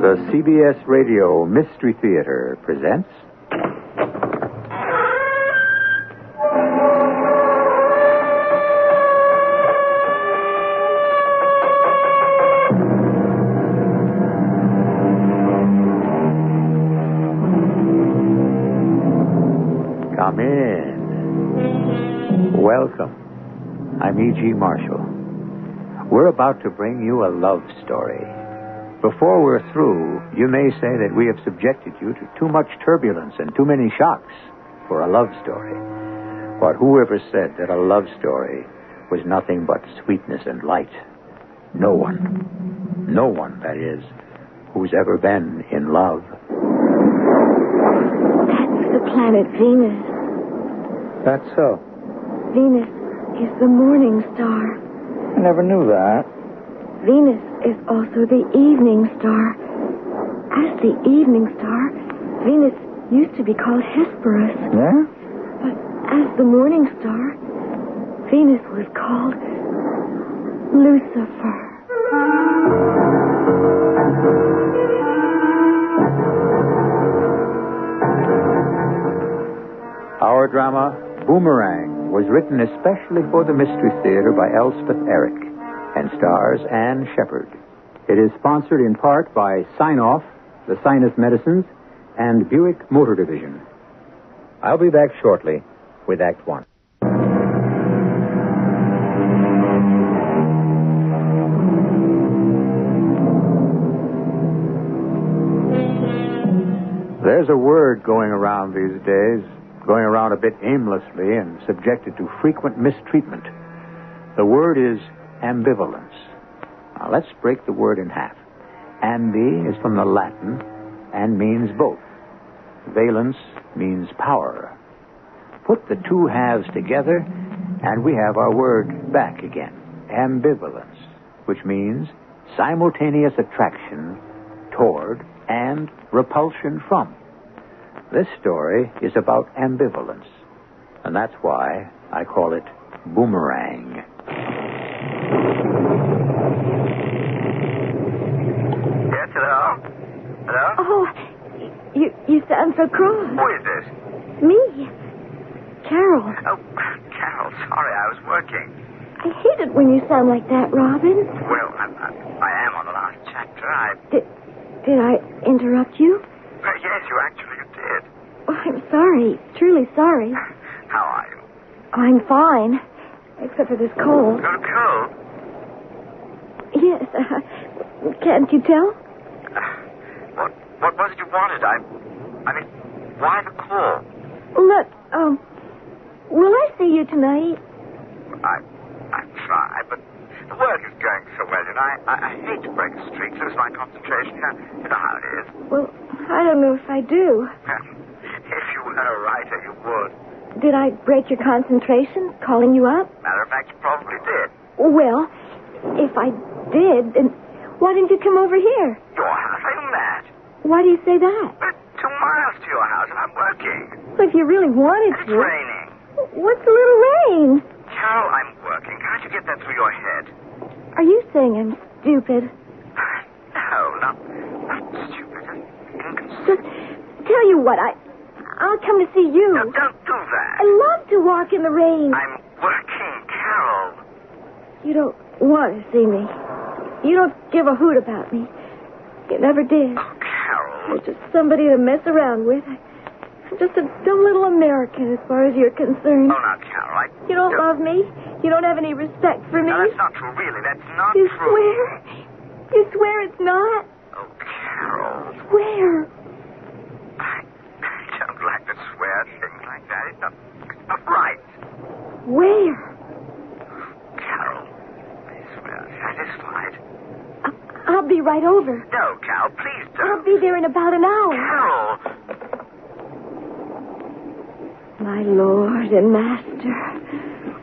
The CBS Radio Mystery Theater presents... Come in. Welcome. I'm E.G. Marshall. We're about to bring you a love story. Before we're through, you may say that we have subjected you to too much turbulence and too many shocks for a love story. But whoever said that a love story was nothing but sweetness and light? No one, that is, who's ever been in love. That's the planet Venus. That's so. Venus is the morning star. I never knew that. Venus is also the evening star. As the evening star, Venus used to be called Hesperus. Yeah? But as the morning star, Venus was called Lucifer. Our drama, Boomerang, was written especially for the Mystery Theater by Elspeth Eric and stars Anne Shepard. It is sponsored in part by Sign-Off, the Sinus Medicines, and Buick Motor Division. I'll be back shortly with Act One. There's a word going around these days, going around a bit aimlessly and subjected to frequent mistreatment. The word is ambivalence. Now, let's break the word in half. Ambi is from the Latin and means both. Valence means power. Put the two halves together, and we have our word back again. Ambivalence, which means simultaneous attraction toward and repulsion from. This story is about ambivalence, and that's why I call it Boomerang. Yes, hello? Hello? Oh, you sound so cross. Who is this? Me, Carol. Oh, Carol, sorry, I was working. I hate it when you sound like that, Robin. Well, I am on the last chapter. Did I interrupt you? Yes, you actually did. Oh, I'm sorry, truly sorry. How are you? I'm fine, except for this cold. Got a cold? Yes, can't you tell? What was it you wanted? I mean, why the call? Look, will I see you tonight? I try, but the work is going so well, and I hate to break a streak, lose my concentration. You know how it is. Well, I don't know if I do. If you were a writer, you would. Did I break your concentration, calling you up? Matter of fact, you probably did. Well, if I did, then why didn't you come over here? Your house? Are you mad? Why do you say that? But 2 miles to your house, and I'm working. Well, if you really wanted It's to. raining. What's a little rain? Carol, I'm working. Can't you get that through your head? Are you saying I'm stupid? No, not stupid. Inconsistent. Just tell you what, I'll come to see you. No, don't do that. I love to walk in the rain. I'm working, Carol. You don't want to see me. You don't give a hoot about me. You never did. Oh, Carol. You're just somebody to mess around with. I'm just a dumb little American as far as you're concerned. Oh, now, Carol, You don't love me? You don't have any respect for me? No, that's not true, really. That's not You true. swear? You swear it's not? Oh, Carol. Swear. I don't like to swear things like that. It's not right. Where? Carol, I swear, satisfied. I'll be right over. No, Carol, please don't. I'll be there in about an hour. Carol. My lord and master,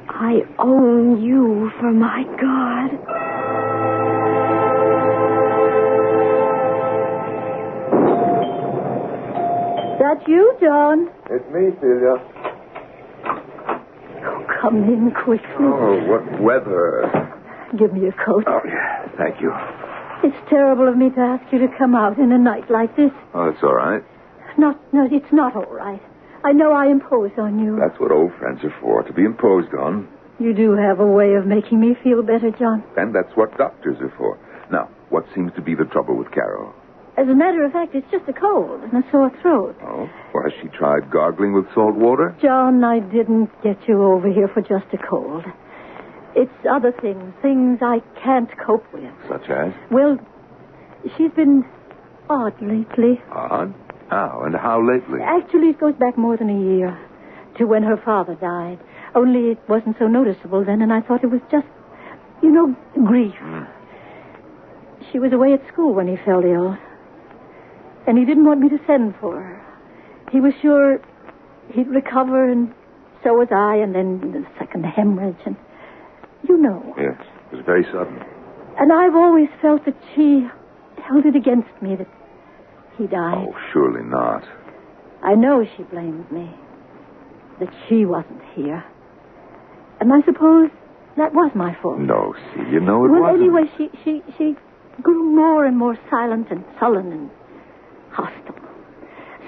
I own you for my God. That you, John? It's me, Celia. Oh, come in quickly. Oh, what weather. Give me a coat. Oh, yeah, thank you. It's terrible of me to ask you to come out in a night like this. Oh, it's all right. No, it's not all right. I know I impose on you. That's what old friends are for, to be imposed on. You do have a way of making me feel better, John. And that's what doctors are for. Now, what seems to be the trouble with Carol? As a matter of fact, it's just a cold and a sore throat. Oh? Well, has she tried gargling with salt water? John, I didn't get you over here for just a cold. It's other things I can't cope with. Such as? Well, she's been odd lately. Odd? How? And how lately? Actually, it goes back more than a year to when her father died. Only it wasn't so noticeable then, and I thought it was just, grief. She was away at school when he fell ill, and he didn't want me to send for her. He was sure he'd recover, and so was I, and then the second hemorrhage, and Yes, it was very sudden. And I've always felt that she held it against me that he died. Oh, surely not. I know she blamed me, that she wasn't here. And I suppose that was my fault. No, see, it well, wasn't. Well, anyway, she grew more and more silent and sullen and hostile.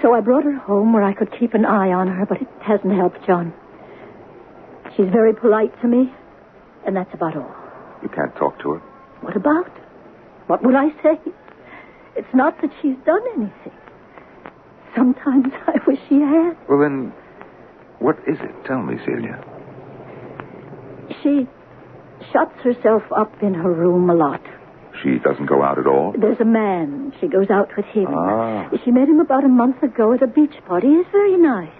So I brought her home where I could keep an eye on her, but it hasn't helped, John. She's very polite to me, and that's about all. You can't talk to her? What about? What will I say? It's not that she's done anything. Sometimes I wish she had. Well, then, what is it? Tell me, Celia. She shuts herself up in her room a lot. She doesn't go out at all? There's a man. She goes out with him. Ah. She met him about a month ago at a beach party. He's very nice.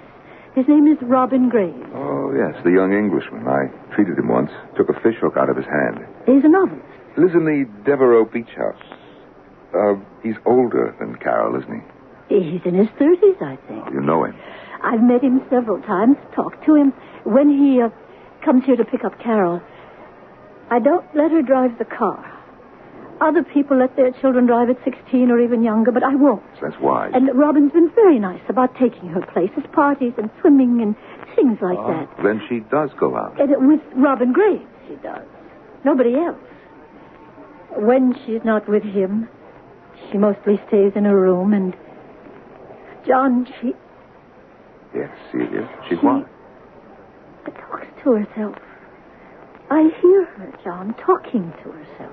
His name is Robin Graves. Oh, yes, the young Englishman. I treated him once. Took a fish hook out of his hand. He's a novelist. Lives in the Devereux Beach House. He's older than Carol, isn't he? He's in his 30s, I think. Oh, you know him? I've met him several times, talked to him. When he comes here to pick up Carol, I don't let her drive the car. Other people let their children drive at 16 or even younger, but I won't. That's wise. And Robin's been very nice about taking her places, parties and swimming and things like that. Then she does go out. And with Robin Graves, she does. Nobody else. When she's not with him, she mostly stays in her room, and John, she... Yes, Celia. She's what? She talks to herself. I hear her, John, talking to herself.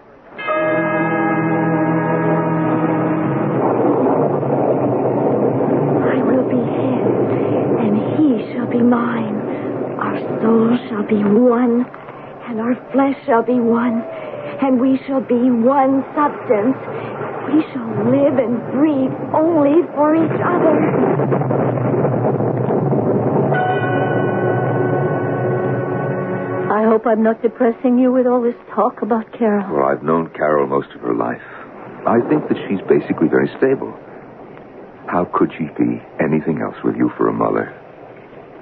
I will be his, and he shall be mine. Our souls shall be one, and our flesh shall be one, and we shall be one substance. We shall live and breathe only for each other. I hope I'm not depressing you with all this talk about Carol. Well, I've known Carol most of her life. I think that she's basically very stable. How could she be anything else with you for a mother?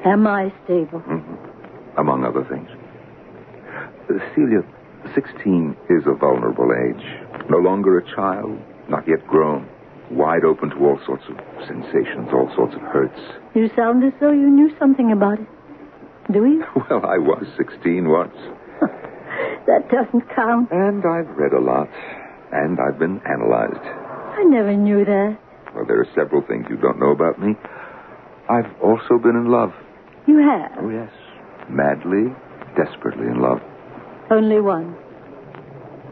Am I stable? Mm-hmm. Among other things. Celia, 16 is a vulnerable age. No longer a child, not yet grown. Wide open to all sorts of sensations, all sorts of hurts. You sound as though you knew something about it. Do you? Well, I was 16 once. That doesn't count. And I've read a lot. And I've been analyzed. I never knew that. Well, there are several things you don't know about me. I've also been in love. You have? Oh, yes. Madly, desperately in love. Only one?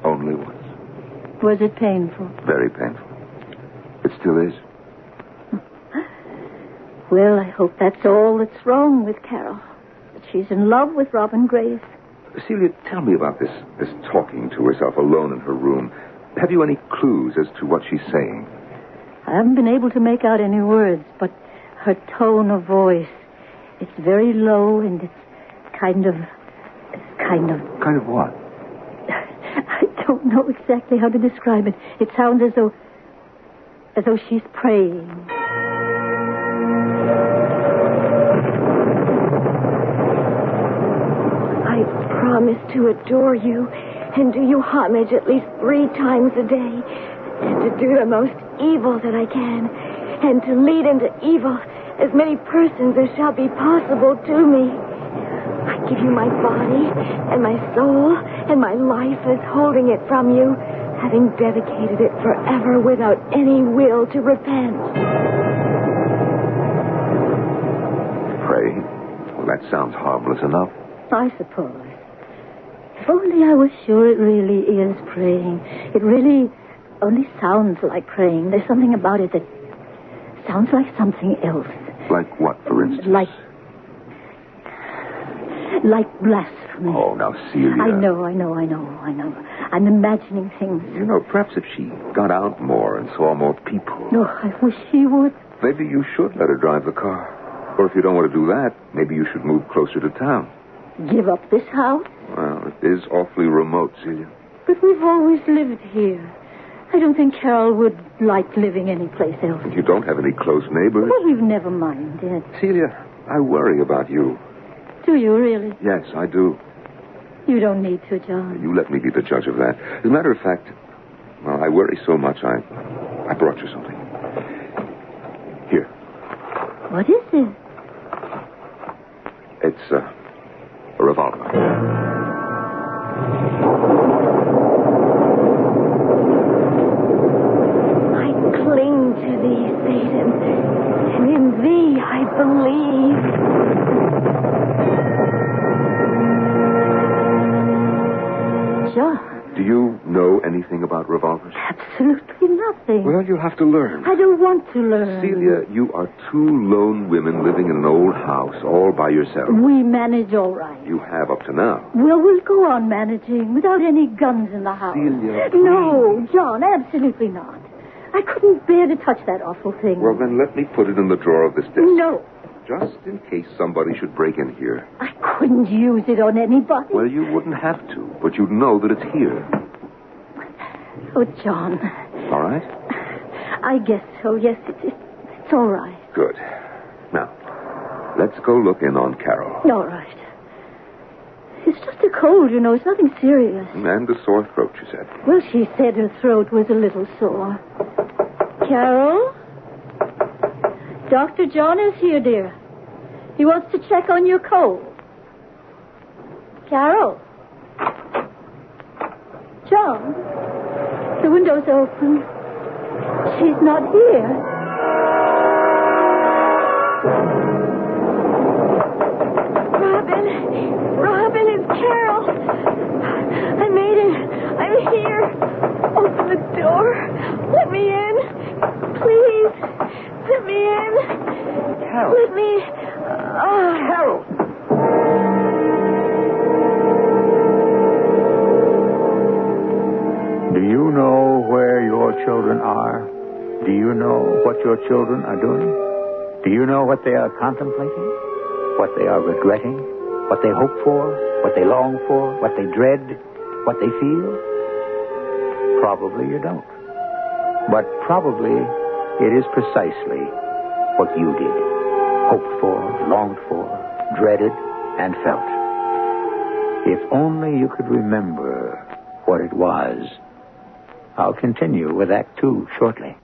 Only once. Was it painful? Very painful. It still is. Well, I hope that's all that's wrong with Carol. That she's in love with Robin Graves. Celia, tell me about this talking to herself alone in her room. Have you any clues as to what she's saying? I haven't been able to make out any words, but her tone of voice, it's very low and it's kind of... Kind of what? I don't know exactly how to describe it. It sounds as though she's praying. I promise to adore you and do you homage at least 3 times a day, and to do the most evil that I can, and to lead into evil as many persons as shall be possible to me. I give you my body and my soul and my life as holding it from you, having dedicated it forever without any will to repent. Pray? Well, that sounds harmless enough. I suppose. If only I was sure it really is praying. It really only sounds like praying. There's something about it that sounds like something else. Like what, for instance? Like blasphemy. Oh, now, Celia. I know. I'm imagining things. You know, perhaps if she got out more and saw more people. No, I wish she would. Maybe you should let her drive the car. Or if you don't want to do that, maybe you should move closer to town. Give up this house? Well, it is awfully remote, Celia. But we've always lived here. I don't think Carol would like living anyplace else. You don't have any close neighbors? Well, we've never minded. Celia, I worry about you. Do you really? Yes, I do. You don't need to, John. You let me be the judge of that. As a matter of fact, well, I worry so much, I brought you something. Here. What is it? It's a revolver. I cling to thee, Satan, and in thee I believe. John. Do you know anything about revolvers? Absolutely nothing. Well, you'll have to learn. I don't want to learn. Celia, you are two lone women living in an old house all by yourself. We manage all right. You have up to now. Well, we'll go on managing without any guns in the house. Celia, no, John, absolutely not. I couldn't bear to touch that awful thing. Well, then let me put it in the drawer of this desk. No. Just in case somebody should break in here. I couldn't use it on anybody. Well, you wouldn't have to, but you'd know that it's here. Oh, John. All right? I guess so. Yes, it's all right. Good. Now, let's go look in on Carol. All right. It's just a cold, you know. It's nothing serious. And a sore throat, she said. Well, she said her throat was a little sore. Carol? Dr. John is here, dear. He wants to check on your cold. Carol? John? The window's open. She's not here. Robin, it's Carol. I made it. I'm here. Open the door. Let me in. Please. Let me in. Carol. Let me... Carol! Do you know where your children are? Do you know what your children are doing? Do you know what they are contemplating? What they are regretting? What they hope for? What they long for? What they dread? What they feel? Probably you don't. But probably it is precisely what you did. Hoped for, longed for, dreaded, and felt. If only you could remember what it was. I'll continue with Act 2 shortly.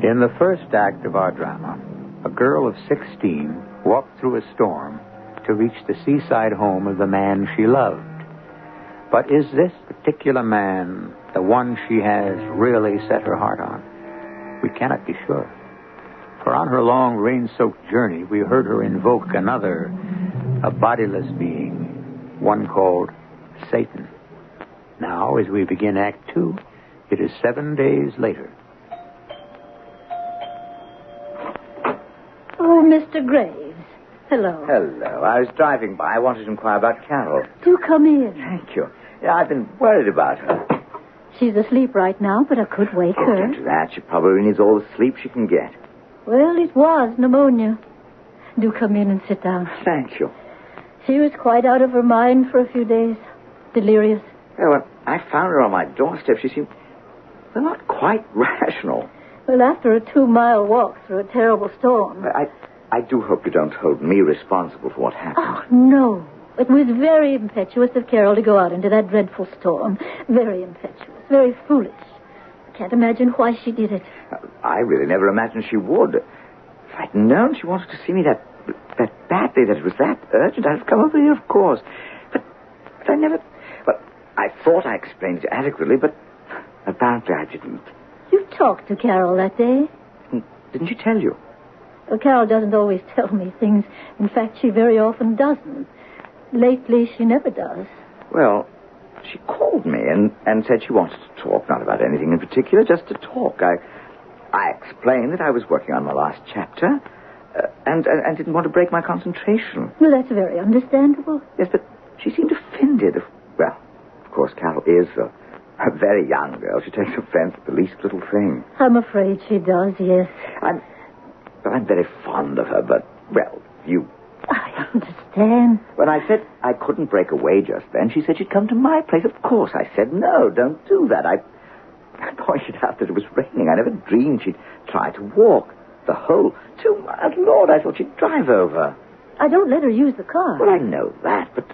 In the first act of our drama, a girl of 16 walked through a storm to reach the seaside home of the man she loved. But is this particular man the one she has really set her heart on? We cannot be sure. For on her long rain-soaked journey, we heard her invoke another, a bodiless being, one called Satan. Now, as we begin Act 2, it is 7 days later. Oh, Mr. Graves. Hello. Hello. I was driving by. I wanted to inquire about Carol. Do come in. Thank you. Yeah, I've been worried about her. She's asleep right now, but I could wake her. Don't do that. She probably needs all the sleep she can get. Well, it was pneumonia. Do come in and sit down. Thank you. She was quite out of her mind for a few days. Delirious. Yeah, when I found her on my doorstep, she seemed... well, not quite rational. Well, after a 2-mile walk through a terrible storm. I do hope you don't hold me responsible for what happened. Oh, no. It was very impetuous of Carol to go out into that dreadful storm. Very impetuous. Very foolish. can't imagine why she did it. I really never imagined she would. If I'd known she wanted to see me that badly, that it was that urgent, I'd have come over here, of course. But I never... Well, I thought I explained it adequately, but apparently I didn't. You talked to Carol that day. Didn't she tell you? Well, Carol doesn't always tell me things. In fact, she very often doesn't. Lately, she never does. Well, she called me and said she wanted to talk, not about anything in particular, just to talk. I explained that I was working on my last chapter and didn't want to break my concentration. Well, that's very understandable. Yes, but she seemed offended. Well, of course, Carol is a very young girl. She takes offense at the least little thing. I'm afraid she does, yes. I'm very fond of her, but, well, you... I understand. When I said I couldn't break away just then, she said she'd come to my place. Of course, I said, no, don't do that. I pointed out that it was raining. I never dreamed she'd try to walk the whole 2 miles. Lord, I thought she'd drive over. I don't let her use the car. Well, I know that, but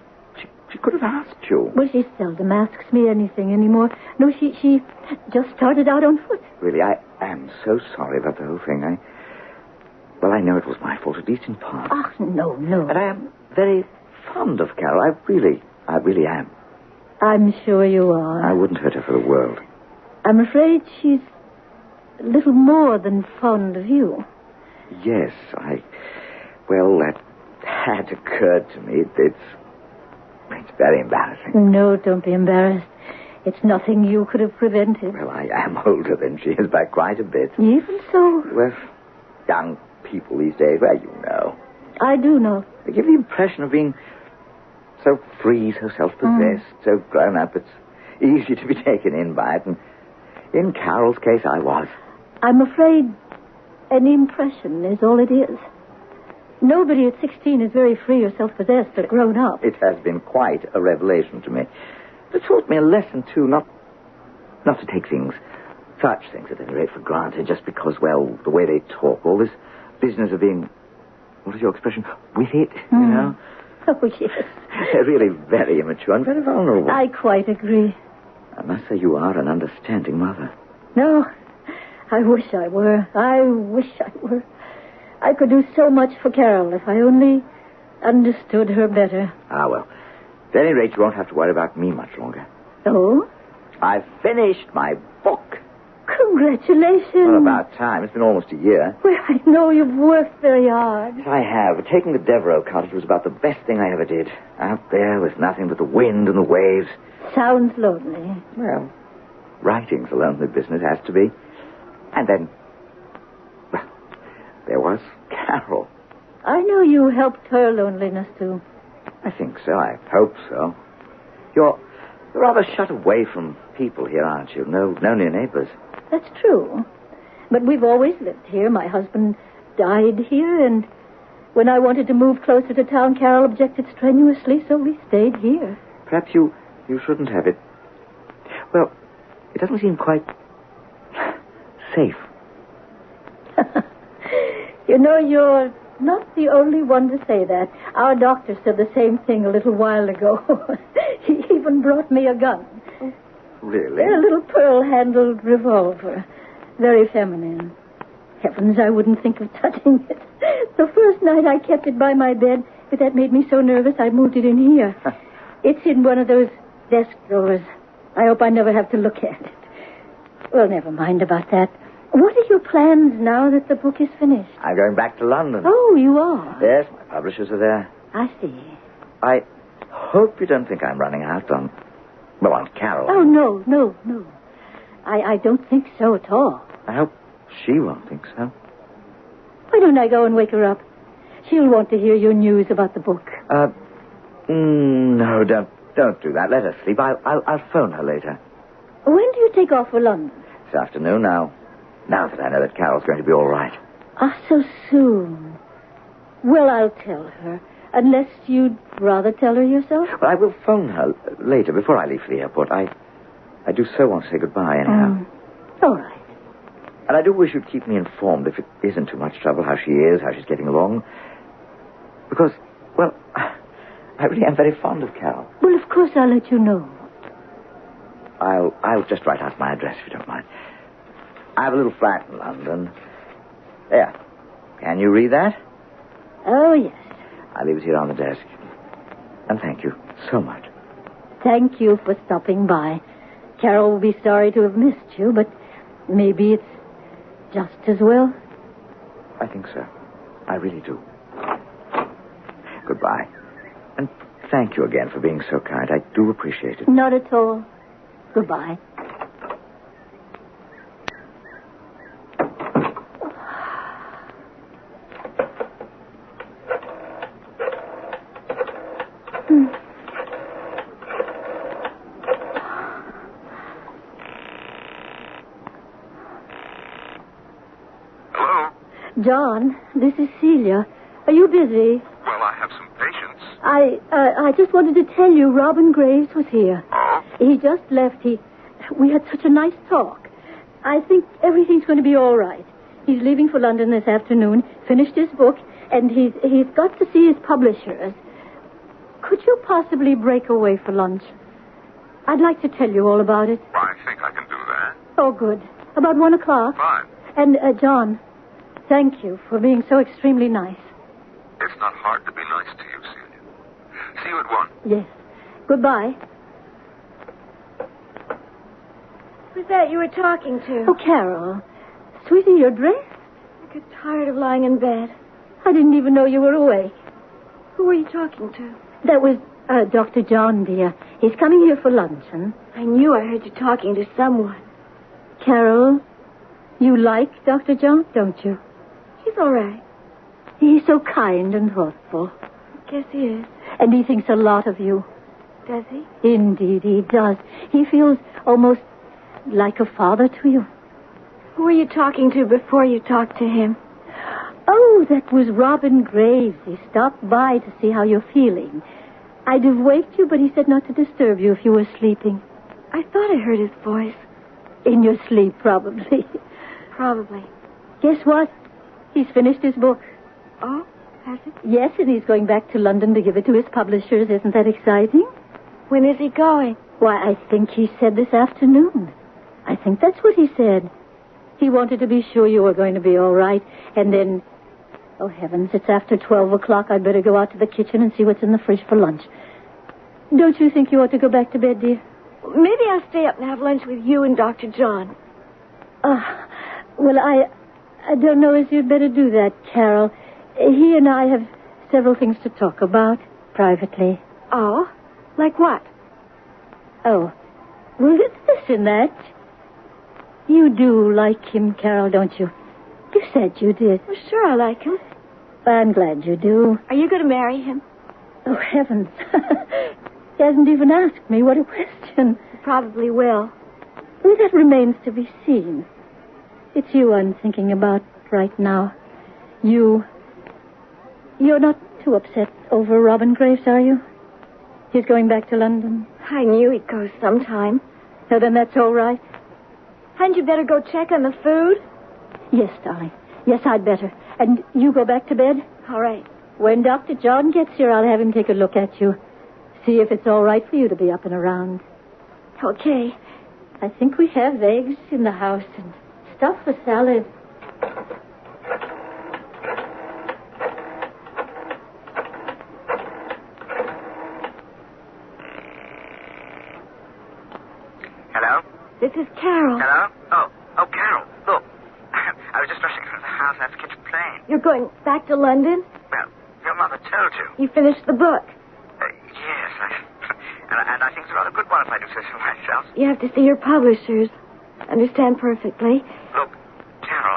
she could have asked you. Well, she seldom asks me anything anymore. No, she just started out on foot. Really, I am so sorry about the whole thing. Well, I know it was my fault, at least in part. Oh, no. And I am very fond of Carol. I really am. I'm sure you are. I wouldn't hurt her for the world. I'm afraid she's a little more than fond of you. Yes, well, that had occurred to me. It's very embarrassing. No, don't be embarrassed. It's nothing you could have prevented. Well, I am older than she is by quite a bit. Even so. Well, young people these days, well, you know. I do know. They give the impression of being so free, so self-possessed, so grown-up. It's easy to be taken in by it. And in Carol's case, I was. I'm afraid an impression is all it is. Nobody at 16 is very free or self-possessed or grown up. It has been quite a revelation to me. It taught me a lesson, too, not to take such things at any rate for granted, just because, well, the way they talk, all this business of being, what is your expression, with it, you know? Oh, yes. They're really very immature and very vulnerable. I quite agree. I must say you are an understanding mother. No, I wish I were. I wish I were. I could do so much for Carol if I only understood her better. Ah, well, at any rate, you won't have to worry about me much longer. Oh? I've finished my book. Congratulations. Well, about time. It's been almost a year. Well, I know you've worked very hard. I have. Taking the Devereux cottage was about the best thing I ever did. Out there with nothing but the wind and the waves. Sounds lonely. Well, writing's a lonely business, has to be. And then, well, there was Carol. I know you helped her loneliness, too. I think so. I hope so. You're rather shut away from people here, aren't you? No near neighbors. That's true. But we've always lived here. My husband died here, and when I wanted to move closer to town, Carol objected strenuously, so we stayed here. Perhaps you shouldn't have it. Well, it doesn't seem quite safe. You know, you're not the only one to say that. Our doctor said the same thing a little while ago. He even brought me a gun. Really? A little pearl-handled revolver. Very feminine. Heavens, I wouldn't think of touching it. The first night I kept it by my bed, but that made me so nervous I moved it in here. It's in one of those desk drawers. I hope I never have to look at it. Well, never mind about that. What are your plans now that the book is finished? I'm going back to London. Oh, you are? Yes, my publishers are there. I see. I hope you don't think I'm running out on Carol. Oh, no. I don't think so at all. I hope she won't think so. Why don't I go and wake her up? She'll want to hear your news about the book. No, don't do that. Let her sleep. I'll phone her later. When do you take off for London? This afternoon now that I know that Carol's going to be all right. Ah, so soon. Well, I'll tell her. Unless you'd rather tell her yourself? Well, I will phone her later before I leave for the airport. I do so want to say goodbye anyhow. All right. And I do wish you'd keep me informed if it isn't too much trouble, how she is, how she's getting along. Because, well, I really am very fond of Carol. Well, of course I'll let you know. I'll just write out my address if you don't mind. I have a little flat in London. There. Can you read that? Oh, yes. I leave it here on the desk. And thank you so much. Thank you for stopping by. Carol will be sorry to have missed you, but maybe it's just as well. I think so. I really do. Goodbye. And thank you again for being so kind. I do appreciate it. Not at all. Goodbye. John, this is Celia. Are you busy? Well, I have some patience. I just wanted to tell you Robin Graves was here. Oh? He just left. We had such a nice talk. I think everything's going to be all right. He's leaving for London this afternoon, finished his book, and he's got to see his publishers. Could you possibly break away for lunch? I'd like to tell you all about it. Well, I think I can do that. Oh, good. About 1 o'clock. Fine. And, John, thank you for being so extremely nice. It's not hard to be nice to you, Celia. See you at 1. Yes. Goodbye. Who's that you were talking to? Oh, Carol. Sweetie, you're dressed? I get tired of lying in bed. I didn't even know you were awake. Who were you talking to? That was Dr. John, dear. He's coming here for luncheon. I knew I heard you talking to someone. Carol, you like Dr. John, don't you? He's all right. He's so kind and thoughtful. I guess he is. And he thinks a lot of you. Does he? Indeed, he does. He feels almost like a father to you. Who were you talking to before you talked to him? Oh, that was Robin Graves. He stopped by to see how you're feeling. I'd have waked you, but he said not to disturb you if you were sleeping. I thought I heard his voice. In your sleep, probably. Probably. Guess what? He's finished his book. Oh, has he? Yes, and he's going back to London to give it to his publishers. Isn't that exciting? When is he going? Why, I think he said this afternoon. I think that's what he said. He wanted to be sure you were going to be all right. And then, oh, heavens, it's after 12 o'clock. I'd better go out to the kitchen and see what's in the fridge for lunch. Don't you think you ought to go back to bed, dear? Maybe I'll stay up and have lunch with you and Dr. John. Well, I don't know as you'd better do that, Carol. He and I have several things to talk about privately. Oh? Like what? Oh. Well, listen, that. You do like him, Carol, don't you? You said you did. Well, sure, I like him. I'm glad you do. Are you going to marry him? Oh, heavens. He hasn't even asked me. What a question. He probably will. Well, that remains to be seen. It's you I'm thinking about right now. You're not too upset over Robin Graves, are you? He's going back to London. I knew he'd go sometime. So then that's all right? Hadn't you better go check on the food? Yes, darling. Yes, I'd better. And you go back to bed? All right. When Dr. John gets here, I'll have him take a look at you. See if it's all right for you to be up and around. Okay. I think we have eggs in the house and stuff for salad. Hello? This is Carol. Hello? Oh, Carol, look. I was just rushing through the house and I had to catch a plane. You're going back to London? Well, your mother told you. You finished the book. Yes, and I think it's a rather good one if I do say so myself. You have to see your publishers. Understand perfectly. Look, Carol,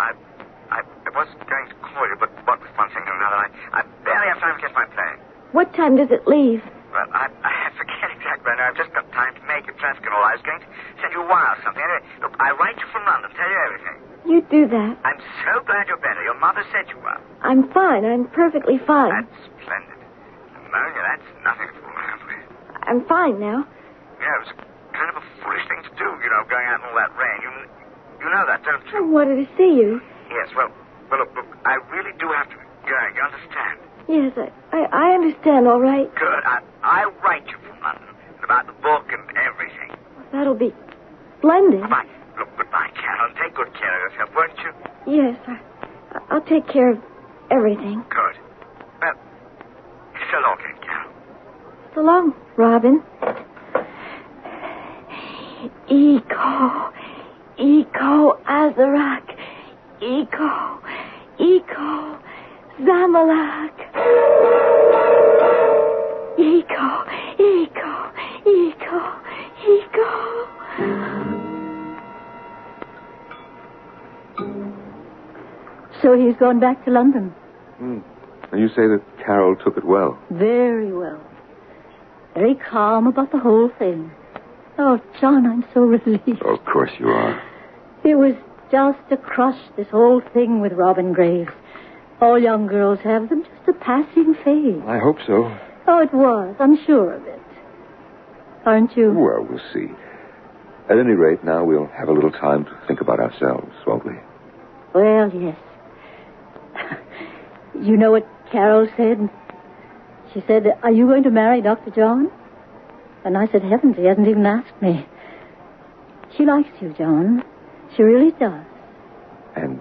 I was going to call you, but what with one thing and another, I barely have time to catch my plane. What time does it leave? Well, I forget exactly. I've just got time to make it, traffic and all. I was going to send you a wire or something. Anyway, look, I write you from London, tell you everything. You do that. I'm so glad you're better. Your mother said you were. I'm fine. I'm perfectly fine. That's splendid. Pneumonia, that's nothing to fool around with. I'm fine now. Yeah, it was kind of a foolish thing to do, going out in all that rain. You know that, don't I you? wanted to see you. Yes, well, look, I really do have to be going. You understand? Yes, I understand, all right. Good. I write you from London about the book and everything. That'll be splendid. Goodbye. Look, goodbye, Carol. Take take good care of yourself, won't you? Yes, I'll take care of everything. Good. Well, so long, then, Carol. So long, Robin. Eco Azarak. Eco Zamalak. Eco. So he's gone back to London. And you say that Carol took it well? Very well. Very calm about the whole thing. Oh, John, I'm so relieved. Oh, of course you are. It was just a crush, this whole thing with Robin Graves. All young girls have them, just a passing phase. I hope so. Oh, it was. I'm sure of it. Aren't you? Well, we'll see. At any rate, now we'll have a little time to think about ourselves, won't we? Well, yes. You know what Carol said? She said, "Are you going to marry Dr. John?" And I said, "Heavens, he hasn't even asked me." She likes you, John. She really does. And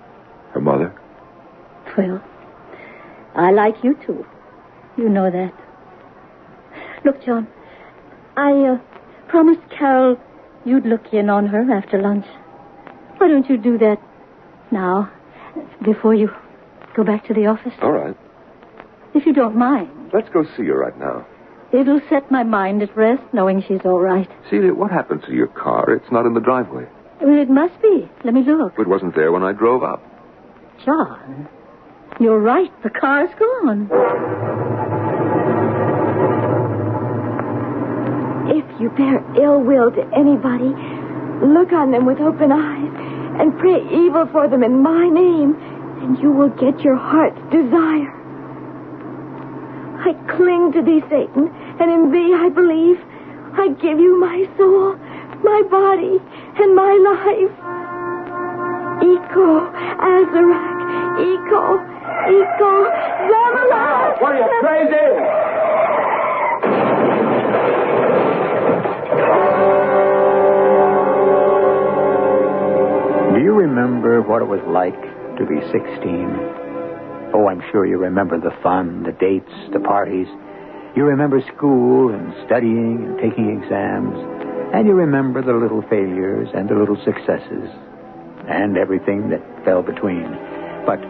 her mother? Well, I like you, too. You know that. Look, John, I promised Carol you'd look in on her after lunch. Why don't you do that now, before you go back to the office? All right. If you don't mind. Let's go see her right now. It'll set my mind at rest, knowing she's all right. Celia, what happened to your car? It's not in the driveway. Well, it must be. Let me look. It wasn't there when I drove up. John, you're right. The car's gone. If you bear ill will to anybody, look on them with open eyes and pray evil for them in my name, and you will get your heart's desire. I cling to thee, Satan, and in thee I believe. I give you my soul, my body, and my life. Eco Azarak. Eco Zamalak. What are you, crazy? Do you remember what it was like to be 16? Oh, I'm sure you remember the fun, the dates, the parties. You remember school and studying and taking exams. And you remember the little failures and the little successes and everything that fell between. But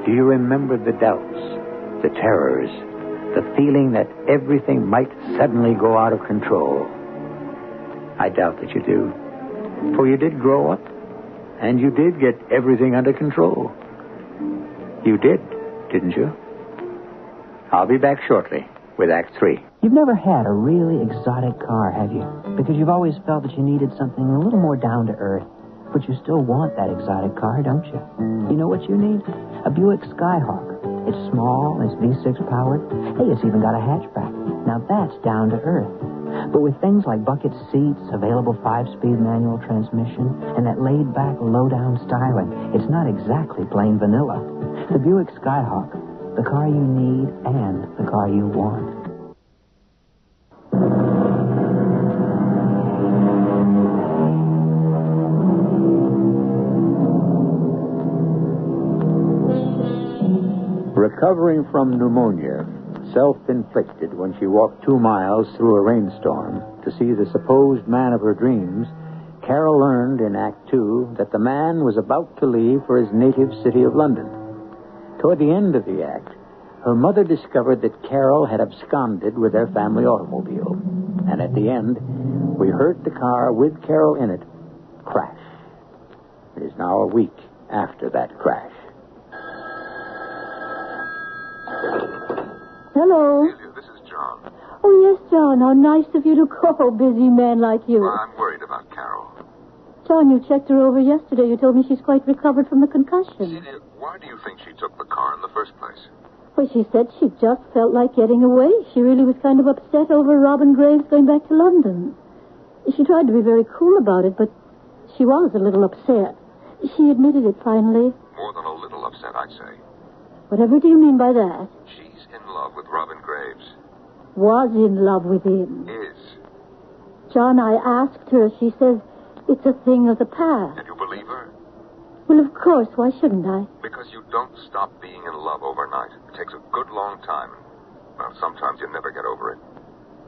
do you remember the doubts, the terrors, the feeling that everything might suddenly go out of control? I doubt that you do. For you did grow up, and you did get everything under control. You did, didn't you? I'll be back shortly with Act 3. You've never had a really exotic car, have you? Because you've always felt that you needed something a little more down to earth. But you still want that exotic car, don't you? You know what you need? A Buick Skyhawk. It's small, it's V6 powered. Hey, it's even got a hatchback. Now that's down to earth. But with things like bucket seats, available 5-speed manual transmission, and that laid-back, low-down styling, it's not exactly plain vanilla. The Buick Skyhawk, the car you need and the car you want. Recovering from pneumonia, self-inflicted when she walked 2 miles through a rainstorm to see the supposed man of her dreams, Carol learned in Act 2 that the man was about to leave for his native city of London. Toward the end of the act, her mother discovered that Carol had absconded with their family automobile. And at the end, we heard the car with Carol in it crash. It is now a week after that crash. Hello. Celia, this is John. Oh, yes, John. How nice of you to call, busy man like you. Well, I'm worried about Carol. John, you checked her over yesterday. You told me she's quite recovered from the concussion. Celia, why do you think she took the car in the first place? Well, she said she just felt like getting away. She really was kind of upset over Robin Graves going back to London. She tried to be very cool about it, but she was a little upset. She admitted it finally. More than a little upset, I'd say. Whatever do you mean by that? She's in love with Robin Graves. Was in love with him. Is. John, I asked her. She says it's a thing of the past. And you believe her? Well, of course. Why shouldn't I? Because you don't stop being in love overnight. It takes a good long time. Well, sometimes you never get over it.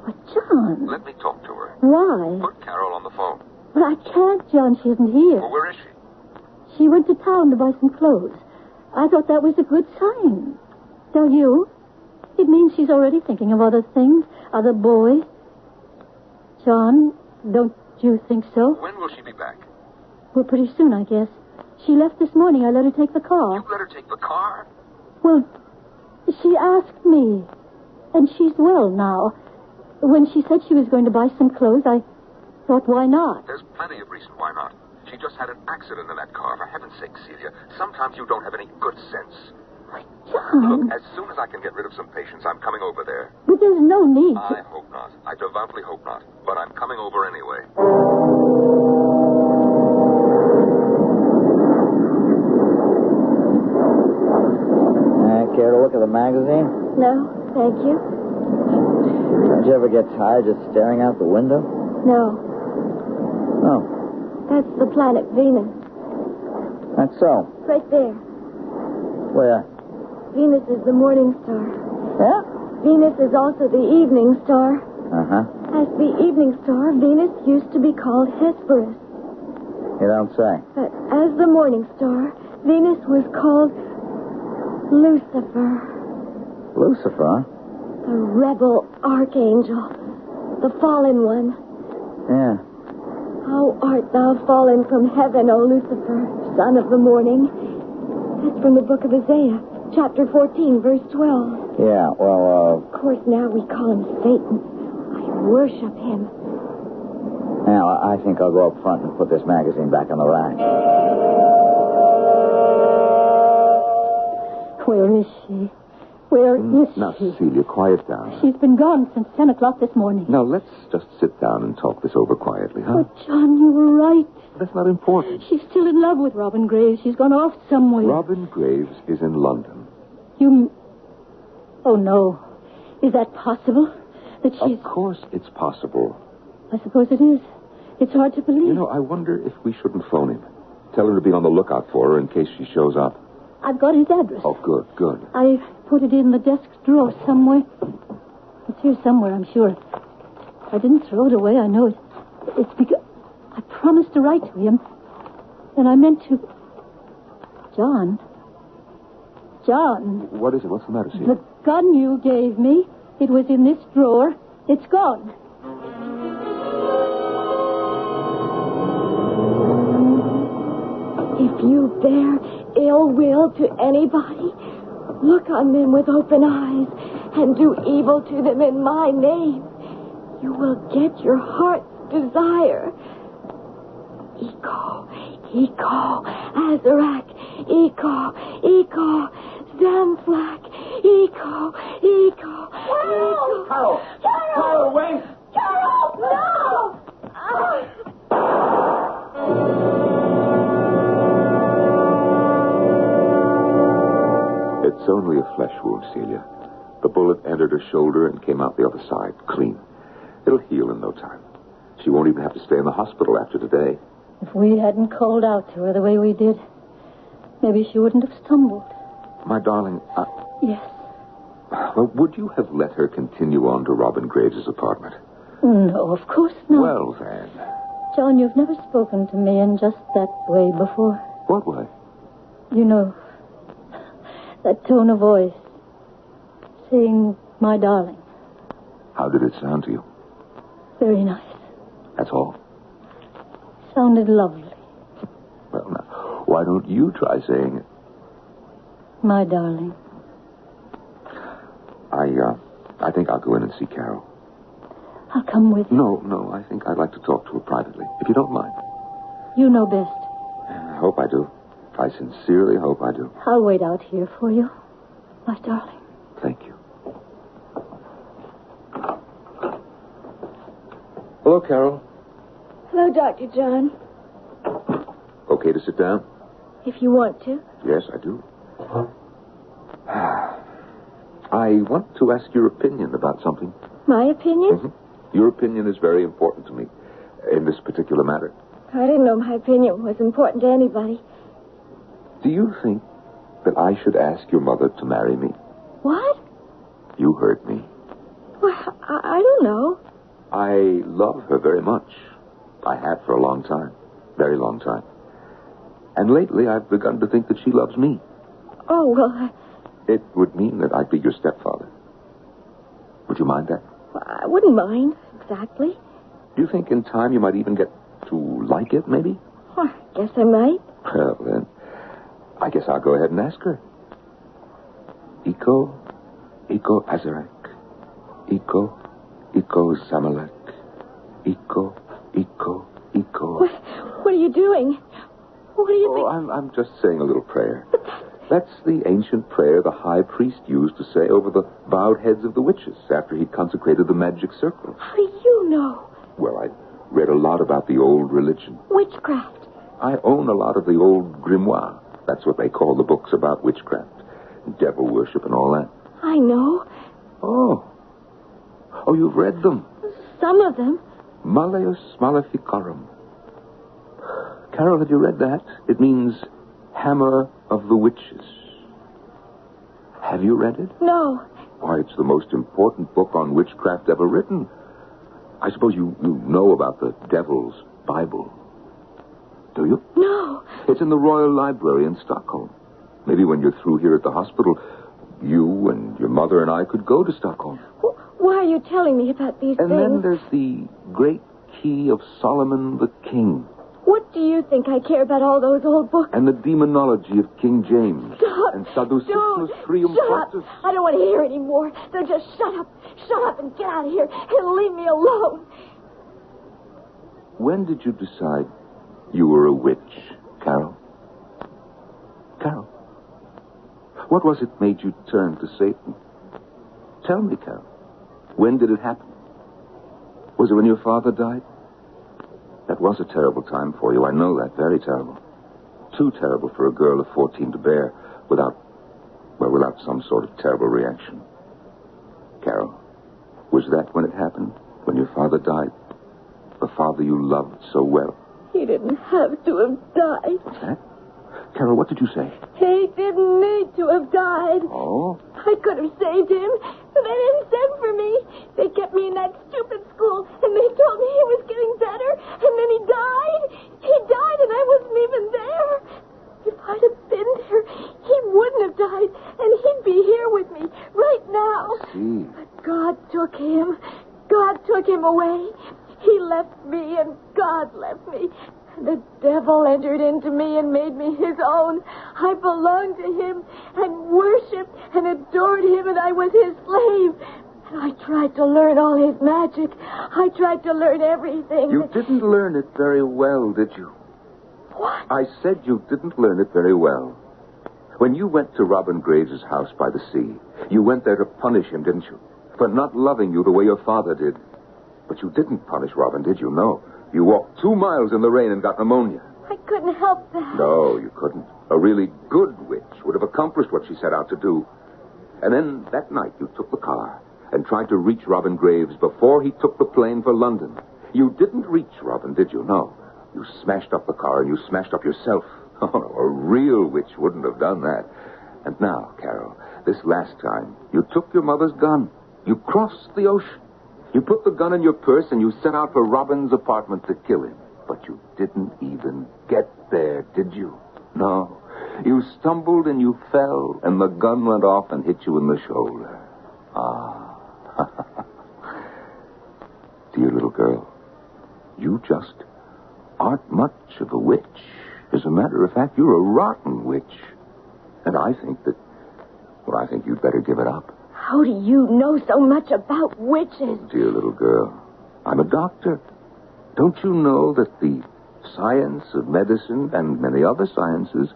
But, John... Let me talk to her. Why? Put Carol on the phone. Well, I can't, John. She isn't here. Well, where is she? She went to town to buy some clothes. I thought that was a good sign. Don't you? It means she's already thinking of other things, other boys. John, don't you think so? When will she be back? Well, pretty soon, I guess. She left this morning. I let her take the car. You let her take the car? Well, she asked me. And she's well now. When she said she was going to buy some clothes, I thought, why not? There's plenty of reason why not. She just had an accident in that car. For heaven's sake, Celia, sometimes you don't have any good sense. John... Look, as soon as I can get rid of some patients, I'm coming over there. But there's no need to... I hope not. I devoutly hope not. But I'm coming over anyway. Care to look at the magazine? No, thank you. Don't you ever get tired just staring out the window? No, No. that's the planet Venus. That's so. Right there. Where? Venus is the morning star. Yeah? Venus is also the evening star. Uh-huh. As the evening star, Venus used to be called Hesperus. You don't say. But as the morning star, Venus was called Lucifer, Lucifer, huh? the rebel archangel, the fallen one. Yeah. How art thou fallen from heaven, O Lucifer, son of the morning? That's from the book of Isaiah, chapter 14, verse 12. Yeah, well, Of course, now we call him Satan. I worship him. now I think I'll go up front and put this magazine back on the rack. Where is she? Where is Now, she? Celia, quiet down. She's been gone since 10 o'clock this morning. Now, let's just sit down and talk this over quietly, huh? Oh, John, you were right. That's not important. She's still in love with Robin Graves. She's gone off somewhere. Robin Graves is in London. You... Oh, no. Is that possible? That she's... Of course it's possible. I suppose it is. It's hard to believe. You know, I wonder if we shouldn't phone him. Tell her to be on the lookout for her in case she shows up. I've got his address. Oh, good, good. I put it in the desk drawer somewhere. It's here somewhere, I'm sure. I didn't throw it away, I know it. It's because I promised to write to him. And I meant to... John. John. What is it? What's the matter, Celia? The gun you gave me, it was in this drawer. It's gone. If you bear ill will to anybody, look on them with open eyes and do evil to them in my name, you will get your heart's desire. Iko, Iko, Azarak, Iko, Iko, Zamflak, Iko, Iko, Iko. Carol! Carol, wait! Carol, no! It's only a flesh wound, Celia. The bullet entered her shoulder and came out the other side, clean. It'll heal in no time. She won't even have to stay in the hospital after today. If we hadn't called out to her the way we did, maybe she wouldn't have stumbled. My darling, Yes. well, would you have let her continue on to Robin Graves' apartment? No, of course not. Well, then. John, you've never spoken to me in just that way before. What way? You know, that tone of voice, saying, my darling. How did it sound to you? Very nice. That's all? Sounded lovely. Well, now, why don't you try saying it? My darling. I think I'll go in and see Carol. I'll come with you. No, I think I'd like to talk to her privately, if you don't mind. You know best. I hope I do. I sincerely hope I do. I'll wait out here for you, my darling. Thank you. Hello, Carol. Hello, Dr. John. Okay to sit down? If you want to. Yes, I do. I want to ask your opinion about something. My opinion? Mm-hmm. Your opinion is very important to me in this particular matter. I didn't know my opinion was important to anybody. Do you think that I should ask your mother to marry me? What? You heard me. Well, I don't know. I love her very much. I have for a long time. Very long time. And lately I've begun to think that she loves me. Oh, well, It would mean that I'd be your stepfather. Would you mind that? I wouldn't mind, exactly. Do you think in time you might even get to like it, maybe? Well, I guess I might. Well, then, I guess I'll go ahead and ask her. Iko Azarek. Iko Zamalek. Iko. What are you doing? What do you think? I'm just saying a little prayer. That's the ancient prayer the high priest used to say over the bowed heads of the witches after he'd consecrated the magic circle. How do you know? Well, I read a lot about the old religion. Witchcraft. I own a lot of the old grimoire. That's what they call the books about witchcraft, devil worship and all that. I know. Oh, you've read them. Some of them. Malleus Maleficarum. Carol, have you read that? It means Hammer of the Witches. Have you read it? No. Why, it's the most important book on witchcraft ever written. I suppose you know about the Devil's Bible. Do you? No. It's in the Royal Library in Stockholm. Maybe when you're through here at the hospital, you and your mother and I could go to Stockholm. Why are you telling me about these And things? then there's the Great Key of Solomon the King. What do you think I care about all those old books? And the demonology of King James. Stop. And Sadducismus Trium Shut up. Quartus. I don't want to hear any more. So just shut up. Shut up and get out of here and leave me alone. When did you decide you were a witch, Carol? Carol, what was it made you turn to Satan? Tell me, Carol. When did it happen? Was it when your father died? That was a terrible time for you. I know that. Very terrible. Too terrible for a girl of 14 to bear without some sort of terrible reaction. Carol, was that when it happened? When your father died? The father you loved so well? He didn't have to have died. What's that? Carol, what did you say? He didn't need to have died. Oh? I could have saved him, but they didn't send for me. They kept me in that stupid school, and they told me he was getting better, and then he died. He died, and I wasn't even there. If I'd have been there, he wouldn't have died, and he'd be here with me right now. See. But God took him. God took him away. He left me, and God left me. The devil entered into me and made me his own. I belonged to him and worshipped and adored him, and I was his slave. And I tried to learn all his magic. I tried to learn everything. You didn't learn it very well, did you? What? I said you didn't learn it very well. When you went to Robin Graves' house by the sea, you went there to punish him, didn't you? For not loving you the way your father did. But you didn't punish Robin, did you? No. You walked 2 miles in the rain and got pneumonia. I couldn't help that. No, you couldn't. A really good witch would have accomplished what she set out to do. And then that night you took the car and tried to reach Robin Graves before he took the plane for London. You didn't reach Robin, did you? No. You smashed up the car and you smashed up yourself. Oh, no, a real witch wouldn't have done that. And now, Carol, this last time, you took your mother's gun. You crossed the ocean. You put the gun in your purse and you set out for Robin's apartment to kill him. But you didn't even get there, did you? No. You stumbled and you fell, and the gun went off and hit you in the shoulder. Ah. Dear little girl, you just aren't much of a witch. As a matter of fact, you're a rotten witch. And I think you'd better give it up. How do you know so much about witches? Dear little girl, I'm a doctor. Don't you know that the science of medicine and many other sciences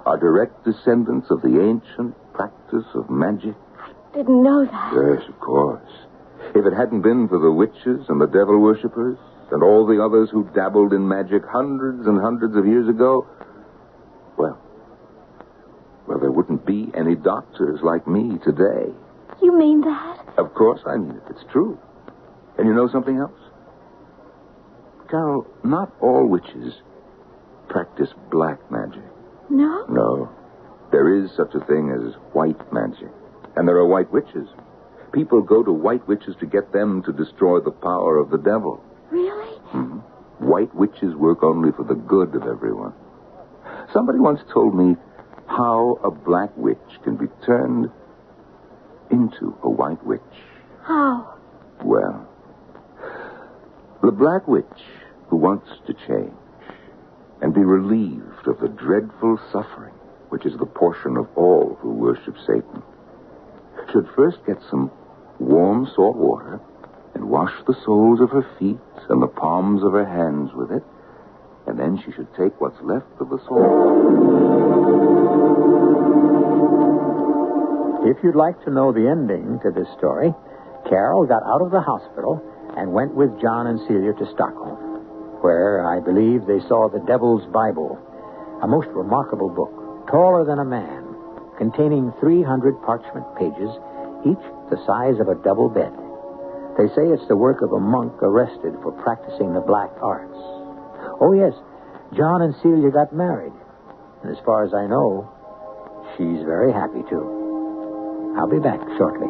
are direct descendants of the ancient practice of magic? Didn't know that. Yes, of course. If it hadn't been for the witches and the devil worshippers and all the others who dabbled in magic hundreds and hundreds of years ago, well, there wouldn't be any doctors like me today. You mean that? Of course I mean it. It's true. And you know something else? Carol, not all witches practice black magic. No? No. There is such a thing as white magic. And there are white witches. People go to white witches to get them to destroy the power of the devil. Really? Mm-hmm. White witches work only for the good of everyone. Somebody once told me how a black witch can be turned into a white witch. How? Well, the black witch who wants to change and be relieved of the dreadful suffering which is the portion of all who worship Satan should first get some warm salt water and wash the soles of her feet and the palms of her hands with it, and then she should take what's left of the salt. If you'd like to know the ending to this story, Carol got out of the hospital and went with John and Celia to Stockholm, where I believe they saw the Devil's Bible, a most remarkable book, taller than a man, containing 300 parchment pages, each the size of a double bed. They say it's the work of a monk arrested for practicing the black arts. Oh, yes, John and Celia got married. And as far as I know, she's very happy, too. I'll be back shortly.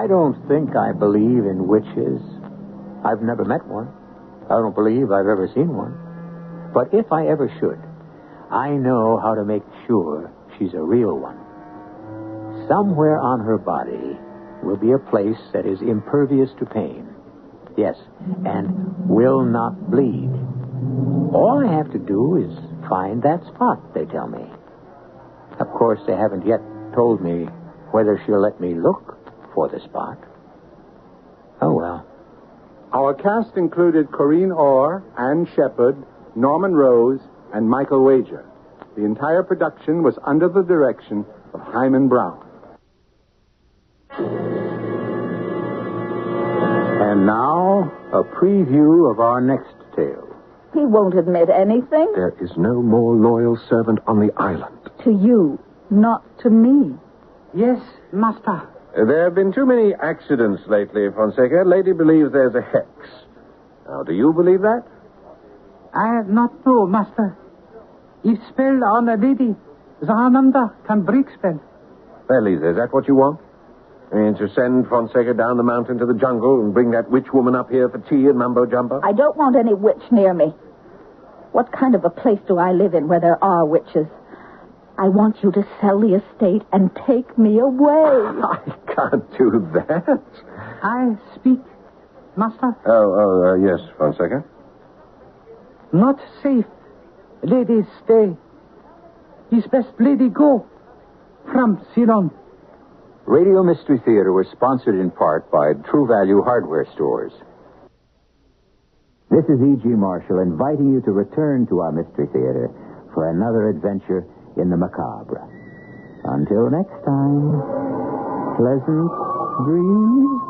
I don't think I believe in witches. I've never met one. I don't believe I've ever seen one. But if I ever should, I know how to make sure she's a real one. Somewhere on her body will be a place that is impervious to pain. Yes, and will not bleed. All I have to do is find that spot, they tell me. Of course, they haven't yet told me whether she'll let me look for the spot. Oh, well. Our cast included Corinne Orr, Ann Shepard, Norman Rose, and Michael Wager. The entire production was under the direction of Hyman Brown. And now, a preview of our next tale. He won't admit anything. There is no more loyal servant on the island. To you, not to me. Yes, master. There have been too many accidents lately, Fonseca. Lady believes there's a hex. Now, do you believe that? I not know, master. If spell on a lady, Zananda can break spell. Well, Lisa, is that what you want? I mean, to send Fonseca down the mountain to the jungle and bring that witch woman up here for tea and mumbo-jumbo? I don't want any witch near me. What kind of a place do I live in where there are witches? I want you to sell the estate and take me away. I can't do that. I speak, master. Yes, Fonseca. Not safe. Lady, stay. His best lady go. From Ceylon. Radio Mystery Theater was sponsored in part by True Value Hardware Stores. This is E.G. Marshall inviting you to return to our Mystery Theater for another adventure in the macabre. Until next time, pleasant dreams.